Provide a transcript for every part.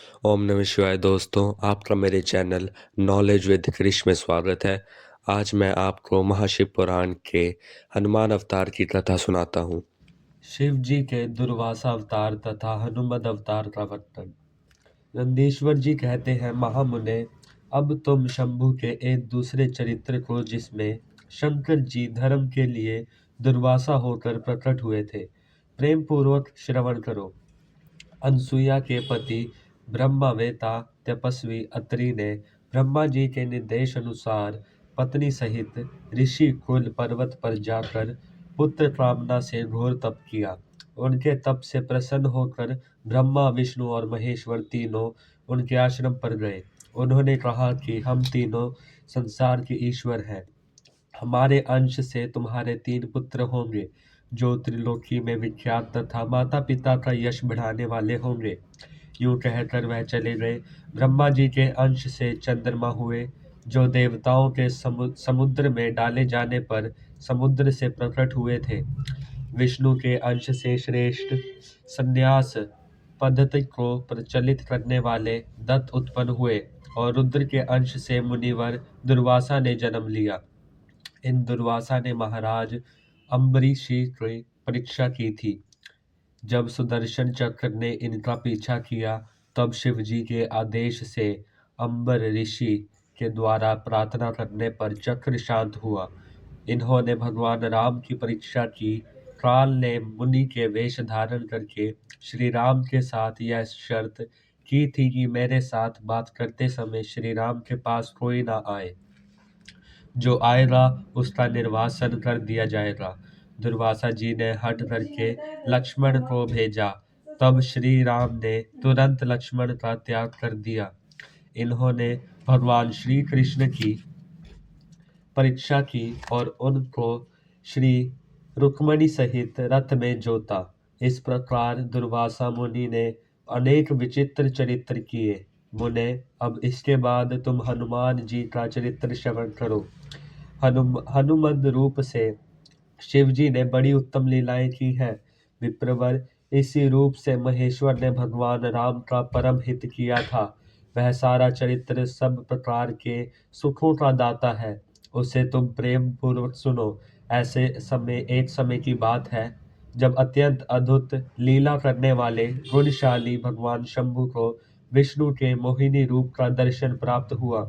ओम नमः शिवाय दोस्तों, आपका मेरे चैनल नॉलेज विद कृष में स्वागत है। आज मैं आपको महाशिव पुराण के हनुमान अवतार की कथा सुनाता हूँ। शिव जी के दुर्वासा अवतार तथा हनुमद अवतार का वर्णन। नंदीश्वर जी कहते हैं, महामुने, अब तुम शंभु के एक दूसरे चरित्र को, जिसमें शंकर जी धर्म के लिए दुर्वासा होकर प्रकट हुए थे, प्रेम पूर्वक श्रवण करो। अनसुईया के पति ब्रह्मवेता तपस्वी अत्रि ने ब्रह्मा जी के निर्देश अनुसार पत्नी सहित ऋषि कुल पर्वत पर जाकर पुत्र कामना से घोर तप किया। उनके तप से प्रसन्न होकर ब्रह्मा, विष्णु और महेश्वर तीनों उनके आश्रम पर गए। उन्होंने कहा कि हम तीनों संसार के ईश्वर हैं। हमारे अंश से तुम्हारे 3 पुत्र होंगे, जो त्रिलोकी में विख्यात तथा माता पिता का यश बढ़ाने वाले होंगे। यूं कहकर वह चले गए। ब्रह्मा जी के अंश से चंद्रमा हुए, जो देवताओं के समुद्र में डाले जाने पर समुद्र से प्रकट हुए थे। विष्णु के अंश से श्रेष्ठ संन्यास पद्धति को प्रचलित करने वाले दत्त उत्पन्न हुए, और रुद्र के अंश से मुनिवर दुर्वासा ने जन्म लिया। इन दुर्वासा ने महाराज अम्बरीशी की परीक्षा की थी। जब सुदर्शन चक्र ने इनका पीछा किया, तब शिव जी के आदेश से अम्बर ऋषि के द्वारा प्रार्थना करने पर चक्र शांत हुआ। इन्होंने भगवान राम की परीक्षा की। काल ने मुनि के वेश धारण करके श्री राम के साथ यह शर्त की थी कि मेरे साथ बात करते समय श्री राम के पास कोई ना आए। जो आएगा उसका निर्वासन कर दिया जाएगा। दुर्वासा जी ने हट करके लक्ष्मण को भेजा। तब श्री राम ने तुरंत लक्ष्मण का त्याग कर दिया। इन्होंने भगवान श्री कृष्ण की परीक्षा की और उनको श्री रुक्मणी सहित रथ में जोता। इस प्रकार दुर्वासा मुनि ने अनेक विचित्र चरित्र किए। मुने, अब इसके बाद तुम हनुमान जी का चरित्र श्रवण करो। हनुमद रूप से शिव जी ने बड़ी उत्तम लीलाएं की हैं। विप्रवर, इसी रूप से महेश्वर ने भगवान राम का परम हित किया था। वह सारा चरित्र सब प्रकार के सुखों का दाता है। उसे तुम प्रेम पूर्वक सुनो। एक समय की बात है, जब अत्यंत अद्भुत लीला करने वाले गुणशाली भगवान शंभु को विष्णु के मोहिनी रूप का दर्शन प्राप्त हुआ।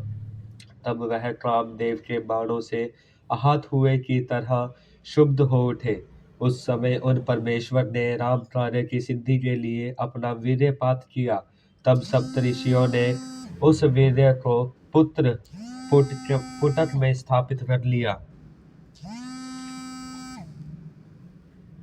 तब वह कामदेव के बाणों से आहत हुए की तरह क्षुब्ध हो उठे। उस समय उन परमेश्वर ने राम कार्य की सिद्धि के लिए अपना वीर्यपात किया। तब सप्तऋषियों ने उस वीर्य को पुत्र पुटक में स्थापित कर लिया,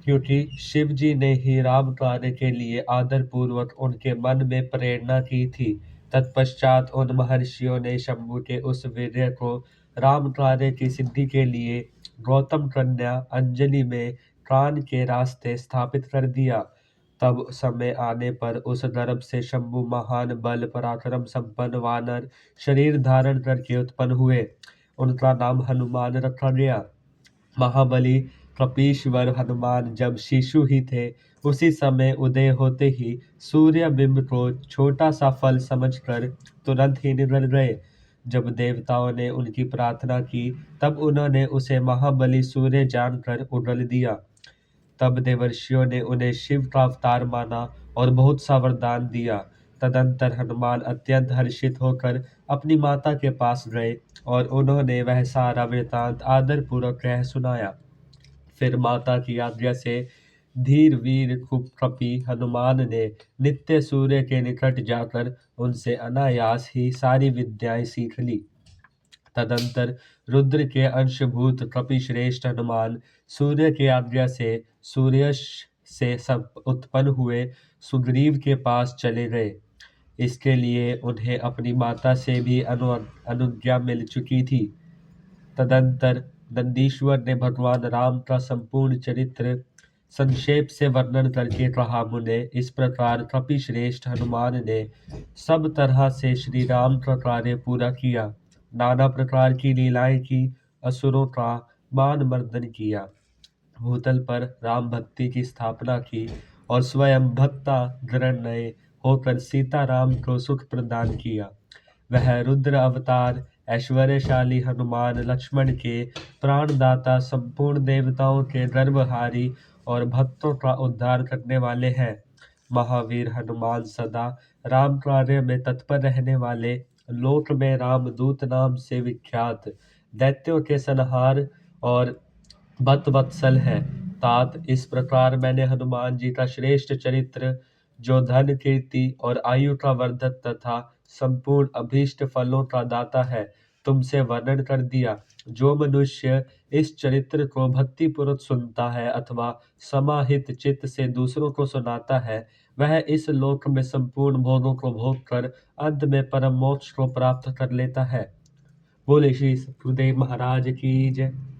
क्योंकि शिव जी ने ही राम कार्य के लिए आदर पूर्वक उनके मन में प्रेरणा की थी। तत्पश्चात उन महर्षियों ने शंभु के उस वीर्य को राम कार्य की सिद्धि के लिए गौतम कन्या अंजलि में कान के रास्ते स्थापित कर दिया। तब समय आने पर उस गर्भ से शंभु महान बल पराक्रम संपन्न वानर शरीर धारण करके उत्पन्न हुए। उनका नाम हनुमान रखा गया। महाबली कपीश्वर हनुमान जब शिशु ही थे, उसी समय उदय होते ही सूर्य बिंब को छोटा सा फल समझकर तुरंत ही निगल गए। जब देवताओं ने उनकी प्रार्थना की, तब उन्होंने उसे महाबली सूर्य जानकर उगल दिया। तब देवर्षियों ने उन्हें शिव का अवतार माना और बहुत सा वरदान दिया। तदंतर हनुमान अत्यंत हर्षित होकर अपनी माता के पास गए और उन्होंने वह सारा वृतांत आदर पूर्वक कह सुनाया। फिर माता की आज्ञा से धीर वीर कपि हनुमान ने नित्य सूर्य के निकट जाकर उनसे अनायास ही सारी विद्याएं सीख ली। तदंतर रुद्र के अंशभूत कपिश्रेष्ठ हनुमान सूर्य की आज्ञा से सूर्य से सब उत्पन्न हुए सुग्रीव के पास चले गए। इसके लिए उन्हें अपनी माता से भी अनुज्ञा मिल चुकी थी। तदंतर नंदीश्वर ने भगवान राम का संपूर्ण चरित्र संक्षेप से वर्णन करके कहा, मुने, इस प्रकार कपिश्रेष्ठ हनुमान ने सब तरह से श्री राम का कार्य पूरा किया। नाना प्रकार की लीलाएं की, असुरों का मान मर्दन किया, भूतल पर राम भक्ति की स्थापना की और स्वयं भक्ता ग्रहण होकर सीताराम को सुख प्रदान किया। वह रुद्र अवतार, ऐश्वर्यशाली हनुमान लक्ष्मण के प्राणदाता, संपूर्ण देवताओं के गर्भहारी और भक्तों का उद्धार करने वाले हैं। महावीर हनुमान सदा राम कार्य में तत्पर रहने वाले, लोक में रामदूत नाम से विख्यात, दैत्यों के संहार और भक्त वत्सल है। तात इस प्रकार मैंने हनुमान जी का श्रेष्ठ चरित्र, जो धन कीर्ति और आयु का वर्धक तथा संपूर्ण अभीष्ट फलों का दाता है, तुमसे वर्णन कर दिया। जो मनुष्य इस चरित्र को भक्तिपूर्वक सुनता है अथवा समाहित चित्त से दूसरों को सुनाता है, वह इस लोक में संपूर्ण भोगों को भोग कर अंत में परम मोक्ष को प्राप्त कर लेता है। बोले श्री सतगुरुदेव महाराज की जय।